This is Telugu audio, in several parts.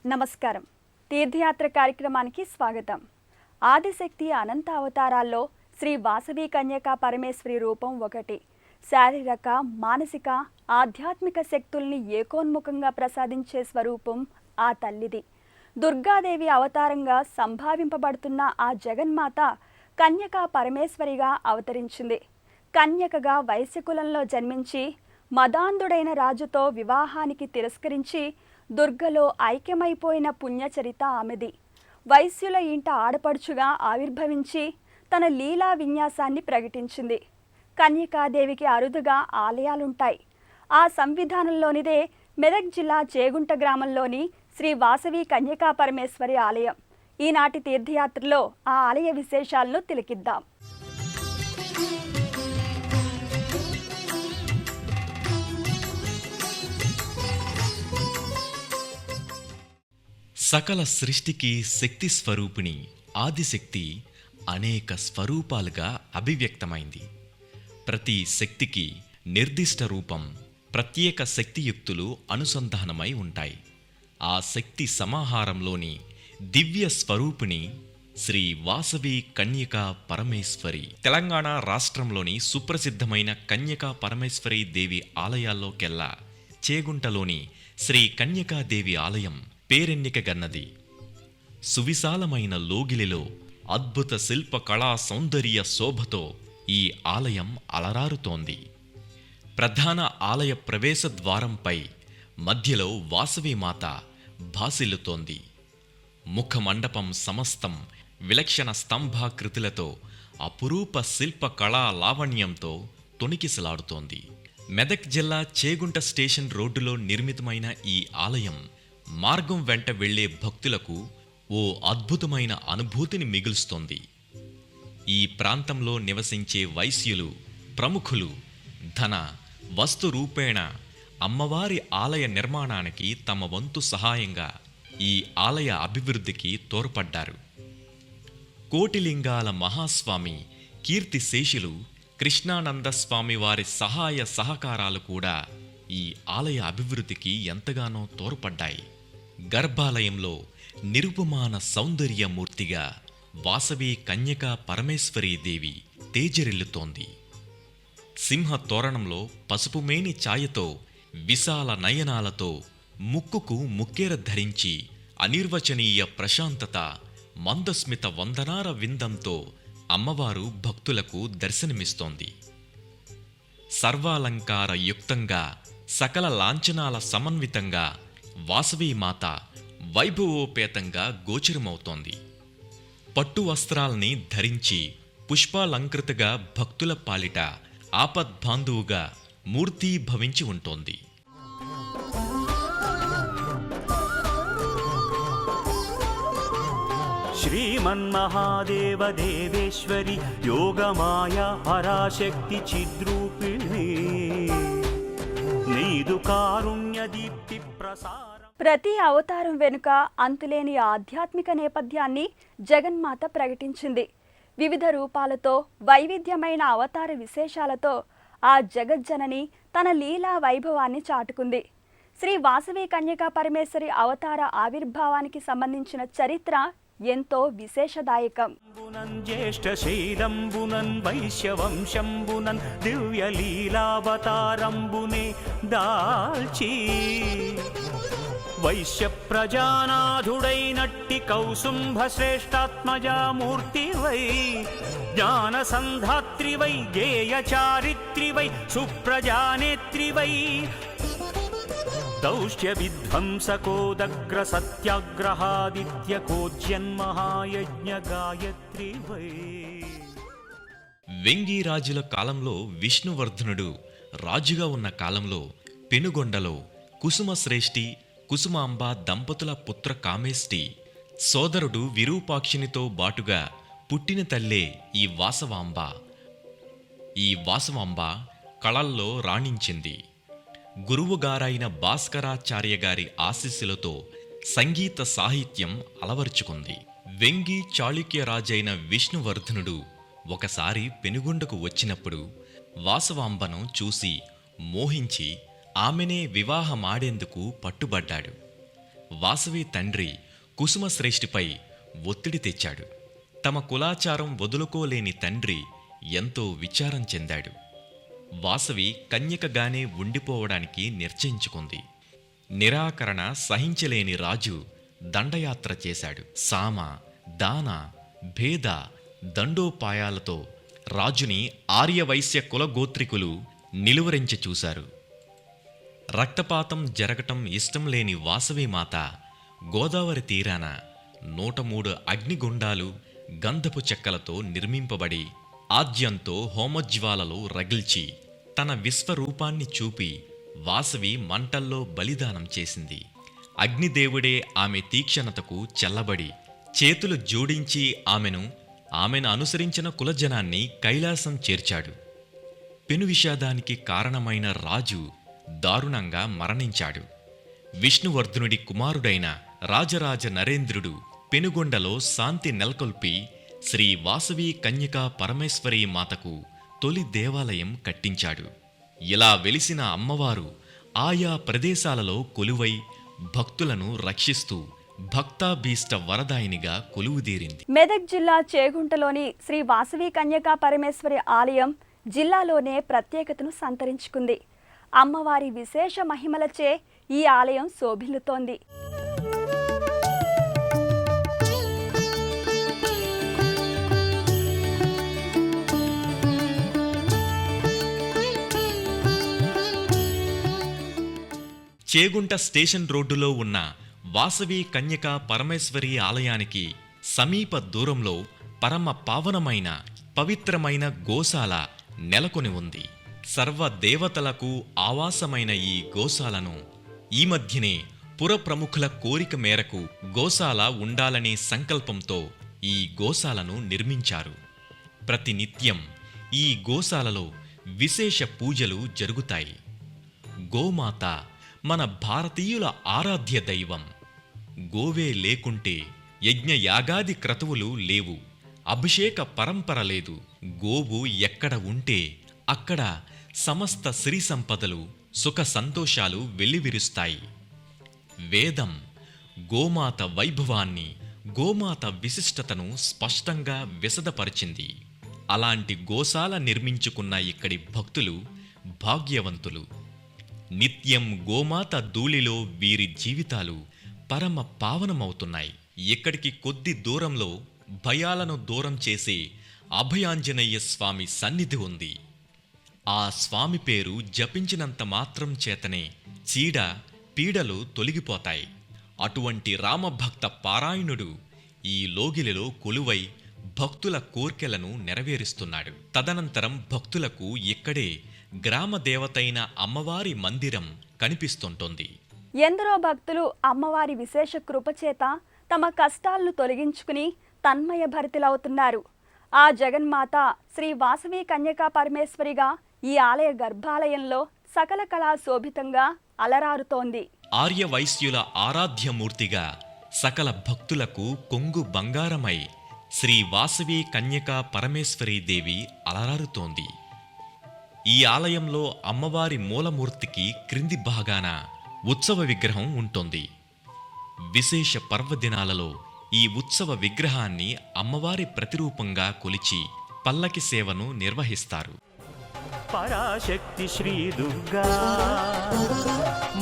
నమస్కారం. తీర్థయాత్ర కార్యక్రమానికి స్వాగతం. ఆదిశక్తి అనంత అవతారాల్లో శ్రీ వాసవి కన్యకా పరమేశ్వరి రూపం ఒకటి. శారీరక, మానసిక, ఆధ్యాత్మిక శక్తుల్ని ఏకోన్ముఖంగా ప్రసాదించే స్వరూపం ఆ తల్లిది. దుర్గాదేవి అవతారంగా సంభావింపబడుతున్న ఆ జగన్మాత కన్యకా పరమేశ్వరిగా అవతరించింది. కన్యకగా వైశ్యకులంలో జన్మించి మదాంధుడైన రాజుతో వివాహానికి తిరస్కరించి దుర్గలో ఐక్యమైపోయిన పుణ్యచరిత ఆమెది. వైశ్యుల ఇంట ఆడపడుచుగా ఆవిర్భవించి తన లీలా విన్యాసాన్ని ప్రకటించింది. కన్యకాదేవికి అరుదుగా ఆలయాలుంటాయి. ఆ సంవిధానంలోనిదే మెదక్ జిల్లా చేగుంట గ్రామంలోని శ్రీ వాసవి కన్యకా పరమేశ్వరి ఆలయం. ఈనాటి తీర్థయాత్రలో ఆ ఆలయ విశేషాలను తిలకిద్దాం. సకల సృష్టికి శక్తి స్వరూపిణి ఆదిశక్తి అనేక స్వరూపాలుగా అభివ్యక్తమైంది. ప్రతి శక్తికి నిర్దిష్ట రూపం, ప్రత్యేక శక్తియుక్తులు అనుసంధానమై ఉంటాయి. ఆ శక్తి సమాహారంలోని దివ్య స్వరూపిణి శ్రీ వాసవి కన్యకా పరమేశ్వరి. తెలంగాణ రాష్ట్రంలోని సుప్రసిద్ధమైన కన్యకా పరమేశ్వరి దేవి ఆలయాల్లోకెల్లా చేగుంటలోని శ్రీ కన్యకాదేవి ఆలయం పేరెన్నికగన్నది. సువిశాలమైన లోగిలిలో అద్భుత శిల్ప కళా సౌందర్య శోభతో ఈ ఆలయం అలరారుతోంది. ప్రధాన ఆలయ ప్రవేశ ద్వారంపై మధ్యలో వాసవీమాత భాసిల్లుతోంది. ముఖమండపం సమస్తం విలక్షణ స్తంభాకృతులతో అపురూప శిల్ప కళా లావణ్యంతో తొణికిసలాడుతోంది. మెదక్ జిల్లా చేగుంట స్టేషన్ రోడ్డులో నిర్మితమైన ఈ ఆలయం మార్గం వెంట వెళ్లే భక్తులకు ఓ అద్భుతమైన అనుభూతిని మిగులుస్తోంది. ఈ ప్రాంతంలో నివసించే వైశ్యులు, ప్రముఖులు ధన, వస్తు రూపేణ అమ్మవారి ఆలయ నిర్మాణానికి తమ వంతు సహాయంగా ఈ ఆలయ అభివృద్ధికి తోడ్పడ్డారు. కోటిలింగాల మహాస్వామి కీర్తిశేషులు కృష్ణానందస్వామి వారి సహాయ సహకారాలు కూడా ఈ ఆలయ అభివృద్ధికి ఎంతగానో తోడ్పడ్డాయి. గర్భాలయంలో నిరుపమాన సౌందర్యమూర్తిగా వాసవి కన్యకా పరమేశ్వరీదేవి తేజరిల్లుతోంది. సింహ తోరణంలో పసుపుమేని ఛాయతో, విశాల నయనాలతో, ముక్కుకు ముక్కేర ధరించి అనిర్వచనీయ ప్రశాంతత, మందస్మిత వందనార విందంతో అమ్మవారు భక్తులకు దర్శనమిస్తోంది. సర్వాలంకార యుక్తంగా, సకల లాంఛనాల సమన్వితంగా వాసవీమాత వైభవోపేతంగా గోచరమవుతోంది. పట్టు వస్త్రాల్ని ధరించి పుష్పాలంకృతగా భక్తుల పాలిట ఆపద్బాంధువుగా మూర్తీభవించి ఉంటోంది. శ్రీమన్మహాదేవ దేవేశ్వరి యోగమాయా పరాశక్తి చిద్రూపిణి నీదు కారుణ్య దీప్తి ప్రసారం. ప్రతి అవతారం వెనుక అంతులేని ఆధ్యాత్మిక నేపథ్యాన్ని జగన్మాత ప్రకటించింది. వివిధ రూపాలతో, వైవిధ్యమైన అవతార విశేషాలతో ఆ జగజ్జనని తన లీలా వైభవాన్ని చాటుకుంది. శ్రీ వాసవి కన్యకా పరమేశ్వరి అవతార ఆవిర్భావానికి సంబంధించిన చరిత్ర ఎంతో విశేషదాయకం. జ్యేష్ఠశైలంబునన్ వైశ్యవంశంబునన్ దివ్యలీలావతారంబునే దాల్చి వైశ్య ప్రజానాథుడైనట్టి కౌసుంభ శ్రేష్టాత్మజామూర్తివై జ్ఞానసంధాత్రివై గేయ చారిత్రివై సుప్రజానేత్రివై దౌష్ట్య విధ్వంసకోదగ్ర సత్యాగ్రహాదిత్య కోజ్యన్మహాయజ్ఞ గాయత్రివై. వెంగీరాజుల కాలంలో విష్ణువర్ధనుడు రాజుగా ఉన్న కాలంలో పెనుగొండలో కుసుమశ్రేష్ఠి, కుసుమాంబ దంపతుల పుత్ర కామేష్టి సోదరుడు విరూపాక్షినితో బాటుగా పుట్టిన తల్లే ఈ వాసవాంబ. ఈ వాసవాంబ కళల్లో రాణించింది. గురువుగారైన భాస్కరాచార్య గారి ఆశీస్సులతో సంగీత సాహిత్యం అలవర్చుకుంది. వెంగి చాళుక్యరాజైన విష్ణువర్ధనుడు ఒకసారి పెనుగొండకు వచ్చినప్పుడు వాసవాంబను చూసి మోహించి ఆమెనే వివాహమాడేందుకు పట్టుబడ్డాడు. వాసవి తండ్రి కుసుమశ్రేష్ఠిపై ఒత్తిడి తెచ్చాడు. తమ కులాచారం వదులుకోలేని తండ్రి ఎంతో విచారం చెందాడు. వాసవి కన్యకగానే ఉండిపోవడానికి నిశ్చయించుకుంది. నిరాకరణ సహించలేని రాజు దండయాత్ర చేశాడు. సామ, దాన, భేద, దండోపాయాలతో రాజుని ఆర్యవైశ్య కులగోత్రికులు నిలువరించి చూశారు. రక్తపాతం జరగటం ఇష్టం లేని వాసవిమాత గోదావరి తీరాన 103 అగ్నిగుండాలు గంధపు చెక్కలతో నిర్మింపబడి ఆద్యంతో హోమజ్వాలలో రగిల్చి తన విశ్వరూపాన్ని చూపి వాసవి మంటల్లో బలిదానం చేసింది. అగ్నిదేవుడే ఆమె తీక్షణతకు చెల్లబడి చేతులు జోడించి ఆమెను అనుసరించిన కులజనాన్ని కైలాసం చేర్చాడు. పెను విషాదానికి కారణమైన రాజు దారుణంగా మరణించాడు. విష్ణువర్ధనుడి కుమారుడైన రాజరాజ నరేంద్రుడు పెనుగొండలో శాంతి నెలకొల్పి శ్రీ వాసవి కన్యకా పరమేశ్వరీ మాతకు తొలి దేవాలయం కట్టించాడు. ఇలా వెలిసిన అమ్మవారు ఆయా ప్రదేశాలలో కొలువై భక్తులను రక్షిస్తూ భక్తాభీష్ట వరదాయినిగా కొలువుదీరింది. మెదక్ జిల్లా చేగుంటలోని శ్రీ వాసవి కన్యకా పరమేశ్వరి ఆలయం జిల్లాలోనే ప్రత్యేకతను సంతరించుకుంది. అమ్మవారి విశేష మహిమలచే ఈ ఆలయం శోభిల్లుతోంది. చేగుంట స్టేషన్ రోడ్డులో ఉన్న వాసవి కన్యకా పరమేశ్వరి ఆలయానికి సమీప దూరంలో పరమ పావనమైన పవిత్రమైన గోశాల నెలకొని ఉంది. సర్వదేవతలకు ఆవాసమైన ఈ గోశాలను ఈ మధ్యనే పురప్రముఖుల కోరిక మేరకు గోశాల ఉండాలనే సంకల్పంతో ఈ గోశాలను నిర్మించారు. ప్రతినిత్యం ఈ గోశాలలో విశేష పూజలు జరుగుతాయి. గోమాత మన భారతీయుల ఆరాధ్య దైవం. గోవే లేకుంటే యజ్ఞయాగాది క్రతువులు లేవు, అభిషేక పరంపర లేదు. గోవు ఎక్కడ ఉంటే అక్కడ సమస్త సిరి సంపదలు, సుఖ సంతోషాలు వెల్లివిరుస్తాయి. వేదం గోమాత వైభవాన్ని, గోమాత విశిష్టతను స్పష్టంగా విశదపరిచింది. అలాంటి గోశాల నిర్మించుకున్న ఇక్కడి భక్తులు భాగ్యవంతులు. నిత్యం గోమాత ధూళిలో వీరి జీవితాలు పరమ పావనమవుతున్నాయి. ఇక్కడికి కొద్ది దూరంలో భయాలను దూరం చేసే అభయాంజనేయ స్వామి సన్నిధి ఉంది. ఆ స్వామి పేరు జపించినంత మాత్రం చేతనే చీడ పీడలు తొలగిపోతాయి. అటువంటి రామభక్త పారాయణుడు ఈ లోగిలిలో కొలువై భక్తుల కోర్కెలను నెరవేరుస్తున్నాడు. తదనంతరం భక్తులకు ఇక్కడే గ్రామ దేవతైన అమ్మవారి మందిరం కనిపిస్తుంటోంది. ఎందరో భక్తులు అమ్మవారి విశేష కృపచేత తమ కష్టాలను తొలగించుకుని తన్మయ భరితులవుతున్నారు. ఆ జగన్మాత శ్రీ వాసవి కన్యకా పరమేశ్వరిగా ఈ ఆలయ గర్భాలయంలో సకల కళా శోభితంగా అలరారుతోంది. ఆర్య వైశ్యుల ఆరాధ్యమూర్తిగా సకల భక్తులకు కొంగు బంగారమై శ్రీ వాసవి కన్యకా పరమేశ్వరీదేవి అలరారుతోంది. ఈ ఆలయంలో అమ్మవారి మూలమూర్తికి క్రింది భాగాన ఉత్సవ విగ్రహం ఉంటుంది. విశేష పర్వదినాలలో ఈ ఉత్సవ విగ్రహాన్ని అమ్మవారి ప్రతిరూపంగా కొలిచి పల్లకి సేవను నిర్వహిస్తారు. పరాశక్తి శ్రీ దుర్గా,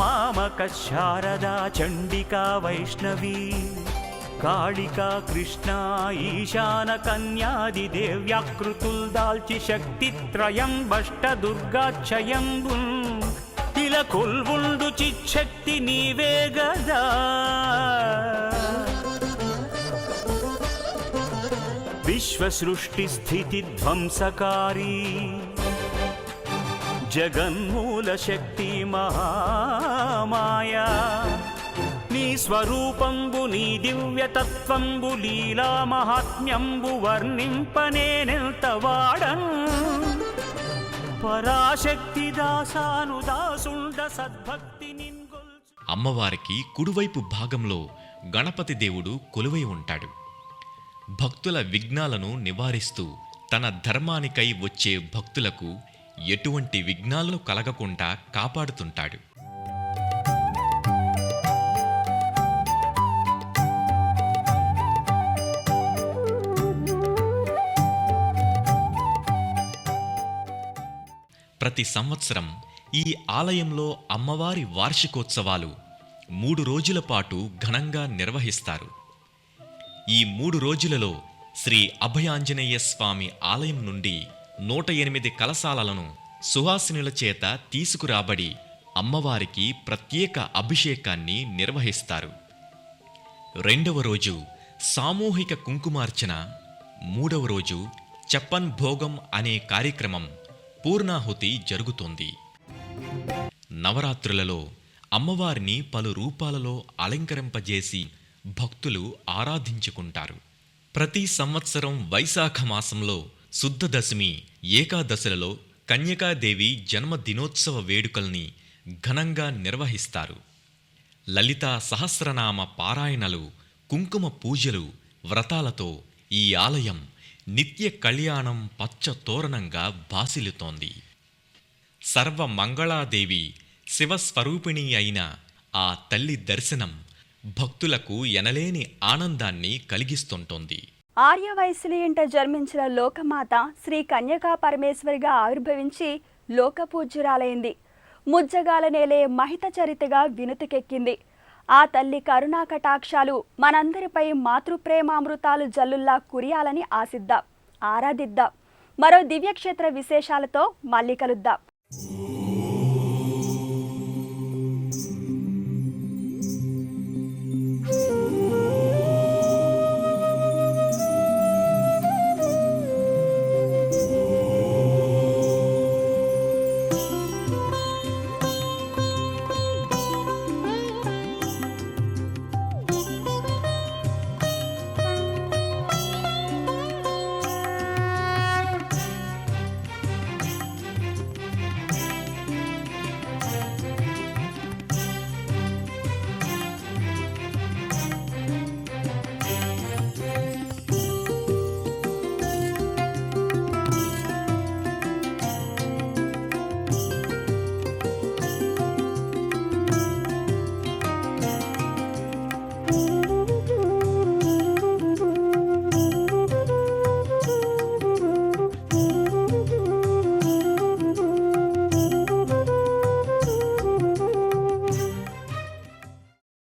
మామక శారదా, చండికా వైష్ణవి, కాళికా కృష్ణ, ఈశాన కన్యాది దేవ్యాకృతుల్ దాల్చి శక్తిత్రయం బష్ట దుర్గాక్షయంబున్ ఇలా కొల్వుండు చిచ్చక్తి నీవే గదా. విశ్వసృష్టి స్థితి ధ్వంసకారీ జగన్మూల శక్తి మహామాయా, నీ స్వరూపంబు నీ దివ్యతత్వంబు లీలా మహాత్మ్యంబు వర్ణింపనేనెంత వాడన్. పరాశక్తి దాసాను దాసుండ సద్భక్తి నిన్గొల్చు. అమ్మవారికి కుడివైపు భాగంలో గణపతి దేవుడు కొలువై ఉంటాడు. భక్తుల విఘ్నాలను నివారిస్తూ తన ధర్మానికై వచ్చే భక్తులకు ఎటువంటి విఘ్నాలను కలగకుండా కాపాడుతుంటాడు. ప్రతి సంవత్సరం ఈ ఆలయంలో అమ్మవారి వార్షికోత్సవాలు 3 రోజుల పాటు ఘనంగా నిర్వహిస్తారు. ఈ 3 రోజులలో శ్రీ అభయాంజనేయ స్వామి ఆలయం నుండి 108 కలశాలను సుహాసినుల చేత తీసుకురాబడి అమ్మవారికి ప్రత్యేక అభిషేకాన్ని నిర్వహిస్తారు. 2వ రోజు సామూహిక కుంకుమార్చన, 3వ రోజు చప్పన్ భోగం అనే కార్యక్రమం పూర్ణాహుతి జరుగుతోంది. నవరాత్రులలో అమ్మవారిని పలు రూపాలలో అలంకరింపజేసి భక్తులు ఆరాధించుకుంటారు. ప్రతి సంవత్సరం వైశాఖ మాసంలో శుద్ధ దశమి, ఏకాదశులలో కన్యకాదేవి జన్మదినోత్సవ వేడుకల్ని ఘనంగా నిర్వహిస్తారు. లలితా సహస్రనామ పారాయణలు, కుంకుమ పూజలు, వ్రతాలతో ఈ ఆలయం నిత్య కళ్యాణం పచ్చ తోరణంగా భాసిల్లుతోంది. సర్వమంగళాదేవి శివస్వరూపిణి అయిన ఆ తల్లి దర్శనం భక్తులకు ఎనలేని ఆనందాన్ని కలిగిస్తుంటోంది. ఆర్యవైశ్యుల ఇంట జన్మించిన లోకమాత శ్రీ కన్యకా పరమేశ్వరిగా ఆవిర్భవించి లోకపూజ్యురాలైంది. ముజ్జగాల నేలే మహిత చరితగా వినుతికెక్కింది. ఆ తల్లి కరుణా కటాక్షాలు మనందరిపై మాతృప్రేమామృతాలు జల్లుల్లా కురియాలని ఆశిద్దాం, ఆరాధిద్దాం. మరో దివ్యక్షేత్ర విశేషాలతో మళ్ళీ కలుద్దాం.